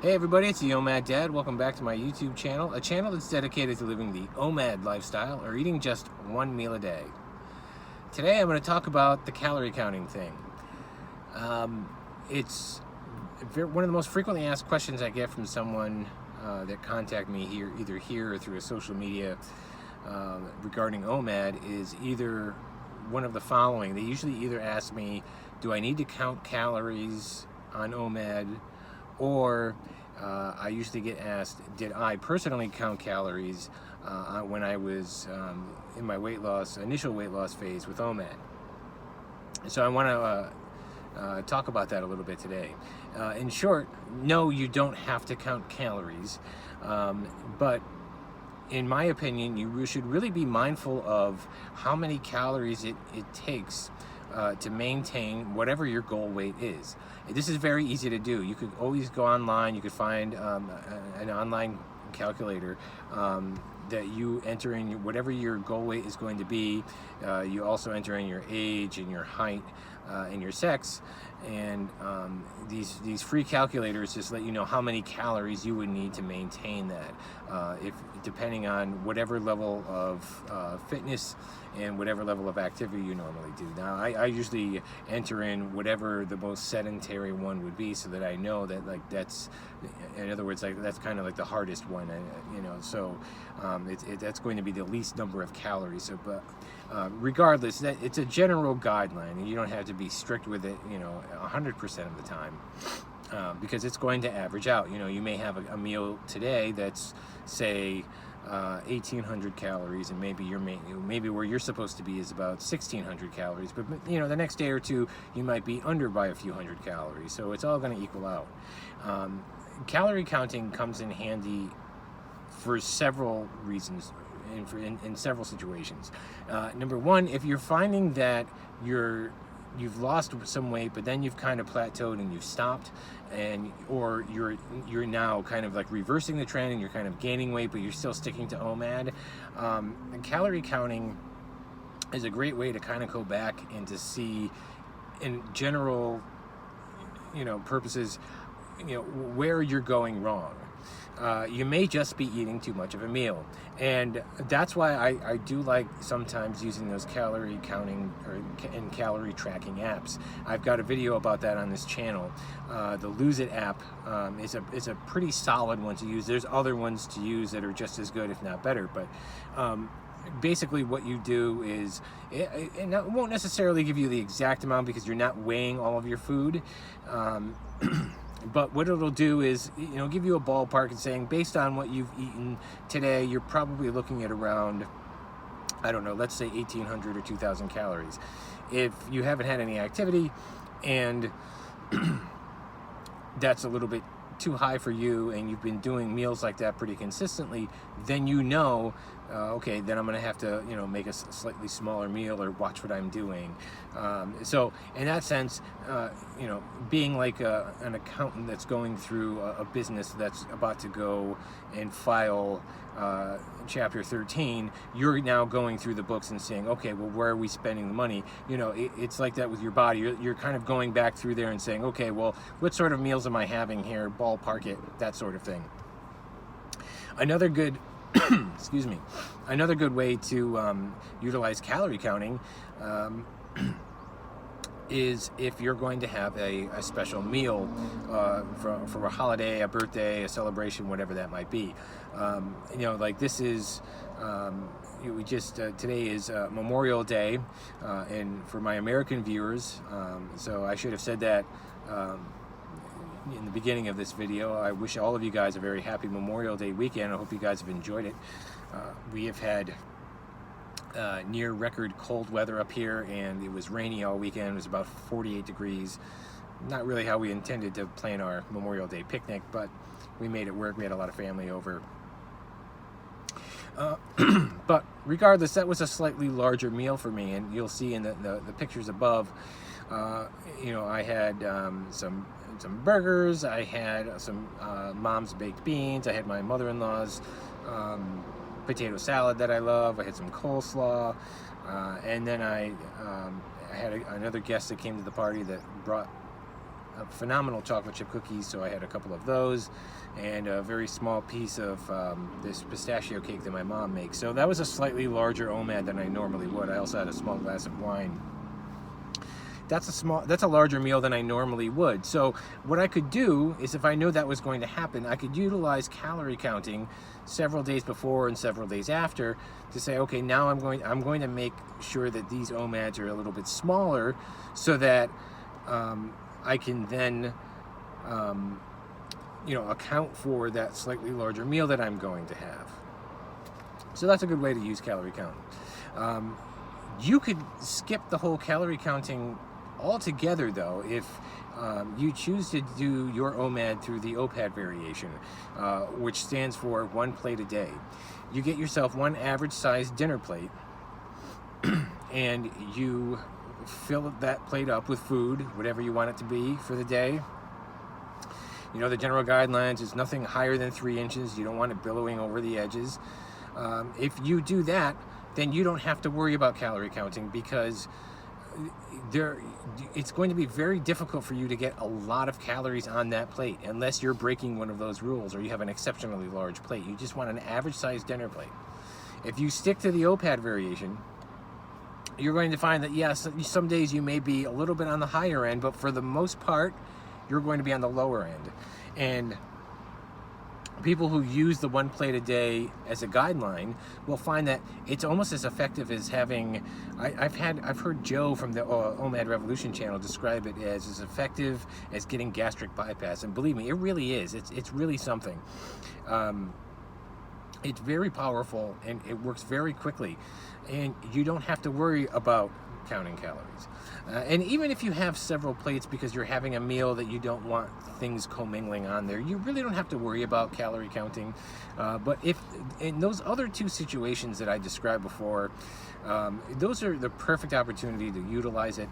Hey everybody, it's the OMAD Dad. Welcome back to my YouTube channel, a channel that's dedicated to living the OMAD lifestyle or eating just one meal a day. Today I'm going to talk about the calorie counting thing. It's one of the most frequently asked questions I get from someone that contact me either here or through a social media regarding OMAD is either one of the following. They usually either ask me, do I need to count calories on OMAD? Or I usually get asked, did I personally count calories when I was in my initial weight loss phase with OMAD? So I want to talk about that a little bit today. In short, no, you don't have to count calories, but in my opinion, you should really be mindful of how many calories it takes to maintain whatever your goal weight is. This is very easy to do. You could always go online. You could find an online calculator that you enter in whatever your goal weight is going to be. You also enter in your age and your height and your sex, and these free calculators just let you know how many calories you would need to maintain that, depending on whatever level of fitness and whatever level of activity you normally do. Now, I usually enter in whatever the most sedentary one would be, so that I know that that's, in other words, that's kind of like the hardest one, so that's going to be the least number of calories. So, but regardless, it's a general guideline, and you don't have to be strict with it, 100% of the time, because it's going to average out. You may have a meal today that's, say, 1,800 calories, and maybe where you're supposed to be is about 1,600 calories, but the next day or two you might be under by a few hundred calories, so it's all going to equal out. Calorie counting comes in handy for several reasons, in several situations. Number one, if you're finding that you've lost some weight, but then you've kind of plateaued and you've stopped, or you're now kind of like reversing the trend and you're kind of gaining weight, but you're still sticking to OMAD, calorie counting is a great way to kind of go back and to see, in general, purposes, where you're going wrong. You may just be eating too much of a meal, and that's why I do like sometimes using those calorie counting and calorie tracking apps. I've got a video about that on this channel. The Lose It app is a pretty solid one to use. There's other ones to use that are just as good, if not better, but basically what you do is, it won't necessarily give you the exact amount because you're not weighing all of your food, but what it'll do is, give you a ballpark and saying, based on what you've eaten today, you're probably looking at around, I don't know, let's say 1,800 or 2,000 calories. If you haven't had any activity and that's a little bit too high for you, and you've been doing meals like that pretty consistently, then okay, then I'm going to have to, make a slightly smaller meal or watch what I'm doing. So in that sense, being like an accountant that's going through a business that's about to go and file Chapter 13, you're now going through the books and saying, okay, well, where are we spending the money? It's like that with your body. You're kind of going back through there and saying, okay, well, what sort of meals am I having here? Ballpark it, that sort of thing. Another good excuse me, another good way to utilize calorie counting is if you're going to have a special meal for a holiday, a birthday, a celebration, whatever that might be. Like this is, today is Memorial Day, and for my American viewers, so I should have said that in the beginning of this video. I wish all of you guys a very happy Memorial Day weekend. I hope you guys have enjoyed it. We have had near record cold weather up here, and it was rainy all weekend. It was about 48 degrees. Not really how we intended to plan our Memorial Day picnic, but we made it work. We had a lot of family over. But regardless, that was a slightly larger meal for me, and you'll see in the pictures above, I had some burgers, I had some mom's baked beans, I had my mother-in-law's potato salad that I love, I had some coleslaw, and then I had another guest that came to the party that brought phenomenal chocolate chip cookies, so I had a couple of those, and a very small piece of this pistachio cake that my mom makes. So that was a slightly larger OMAD than I normally would. I also had a small glass of wine. That's a larger meal than I normally would. So what I could do is, if I knew that was going to happen, I could utilize calorie counting several days before and several days after to say, okay, now I'm going to make sure that these OMADs are a little bit smaller, so that I can then account for that slightly larger meal that I'm going to have. So that's a good way to use calorie counting. You could skip the whole calorie counting altogether, though, if you choose to do your OMAD through the OPAD variation, which stands for 1 plate a day. You get yourself one average sized dinner plate, and you fill that plate up with food, whatever you want it to be for the day. You know, the general guidelines is nothing higher than 3 inches. You don't want it billowing over the edges. If you do that, then you don't have to worry about calorie counting, because it's going to be very difficult for you to get a lot of calories on that plate unless you're breaking one of those rules or you have an exceptionally large plate. You just want an average sized dinner plate. If you stick to the OPAD variation, you're going to find that, yes, some days you may be a little bit on the higher end, but for the most part, you're going to be on the lower end. And people who use the 1 plate a day as a guideline will find that it's almost as effective as having, I've heard Joe from the OMAD Revolution channel describe it as effective as getting gastric bypass, and believe me, it really is. It's really something. It's very powerful, and it works very quickly, and you don't have to worry about counting calories. And even if you have several plates because you're having a meal that you don't want things commingling on there, you really don't have to worry about calorie counting. But if in those other 2 situations that I described before, those are the perfect opportunity to utilize it.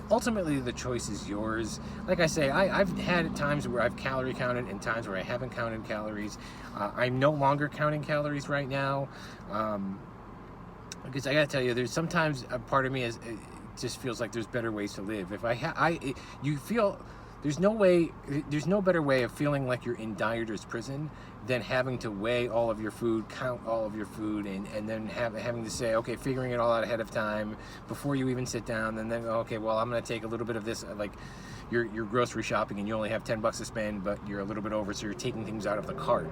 Ultimately, the choice is yours. Like I say, I've had times where I've calorie counted and times where I haven't counted calories. I'm no longer counting calories right now. Because I gotta tell you, there's sometimes a part of me it just feels like there's better ways to live. If you feel there's no better way of feeling like you're in dieter's prison than having to weigh all of your food, count all of your food, and then having to say, okay, figuring it all out ahead of time before you even sit down, and then okay, well, I'm gonna take a little bit of this, like you're grocery shopping and you only have $10 to spend, but you're a little bit over, so you're taking things out of the cart.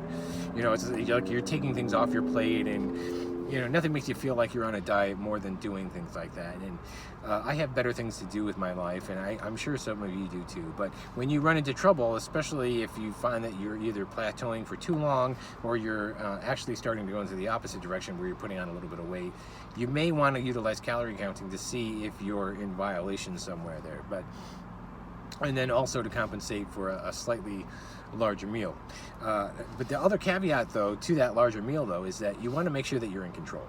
You know, it's like you're taking things off your plate, and you know, nothing makes you feel like you're on a diet more than doing things like that. And I have better things to do with my life, and I'm sure some of you do too. But when you run into trouble, especially if you find that you're either plateauing for too long or you're actually starting to go into the opposite direction where you're putting on a little bit of weight, you may want to utilize calorie counting to see if you're in violation somewhere there. And then also to compensate for a slightly larger meal. But the other caveat, though, to that larger meal, though, is that you want to make sure that you're in control.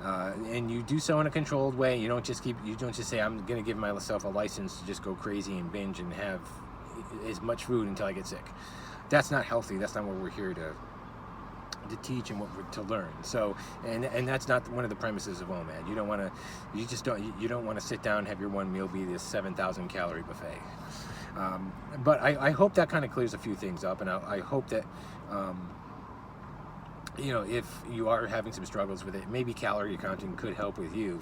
And you do so in a controlled way. You don't just say, I'm going to give myself a license to just go crazy and binge and have as much food until I get sick. That's not healthy. That's not what we're here to teach and what we're to learn. So, and that's not one of the premises of OMAD. You don't want to sit down and have your one meal be this 7,000 calorie buffet. But I hope that kind of clears a few things up, and I hope that you know, if you are having some struggles with it, maybe calorie counting could help with you.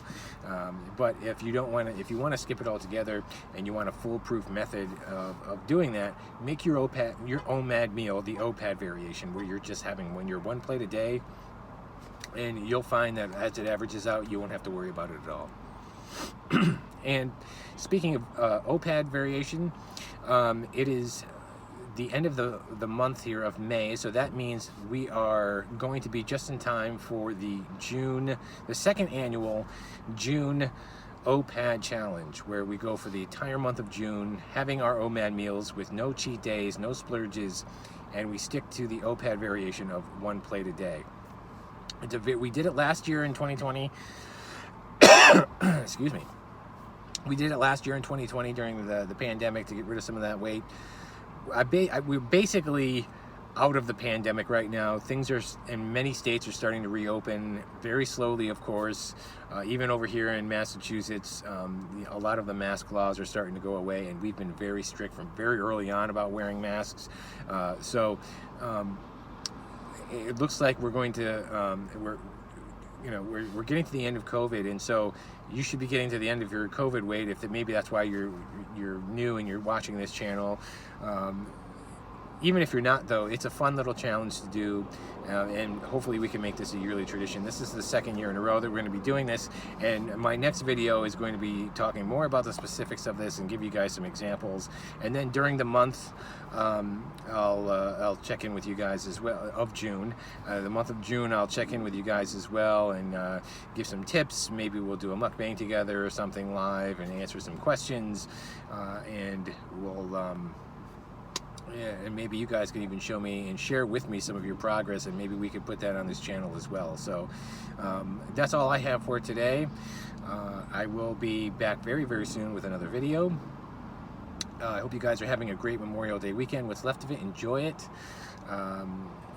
But if you don't want to, if you want to skip it altogether and you want a foolproof method of doing that, make your OMAD meal the OPAD variation, where you're just having your 1 plate a day, and you'll find that as it averages out, you won't have to worry about it at all. And speaking of OPAD variation, it is the end of the month here of May, so that means we are going to be just in time for the second annual June OPAD challenge, where we go for the entire month of June having our OMAD meals with no cheat days, no splurges, and we stick to the OPAD variation of 1 plate a day. We did it last year in 2020. Excuse me. We did it last year in 2020 during the pandemic to get rid of some of that weight. We basically out of the pandemic right now. Things are, in many states, are starting to reopen very slowly, of course. Even over here in Massachusetts, a lot of the mask laws are starting to go away, and we've been very strict from very early on about wearing masks. It looks like we're going to, we're getting to the end of COVID, and so you should be getting to the end of your COVID wait. Maybe that's why you're new and you're watching this channel. Even if you're not, though, it's a fun little challenge to do, and hopefully we can make this a yearly tradition. This is the second year in a row that we're going to be doing this, and my next video is going to be talking more about the specifics of this and give you guys some examples. And then during the month, I'll check in with you guys as well, of June. The month of June, I'll check in with you guys as well and give some tips. Maybe we'll do a mukbang together or something live and answer some questions, and we'll... yeah, and maybe you guys can even show me and share with me some of your progress, and maybe we could put that on this channel as well. So that's all I have for today. I will be back very, very soon with another video. I hope you guys are having a great Memorial Day weekend. What's left of it, enjoy it.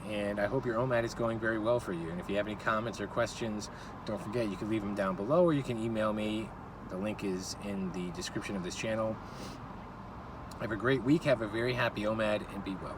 And I hope your OMAD is going very well for you. And if you have any comments or questions, don't forget, you can leave them down below, or you can email me. The link is in the description of this channel. Have a great week, have a very happy OMAD, and be well.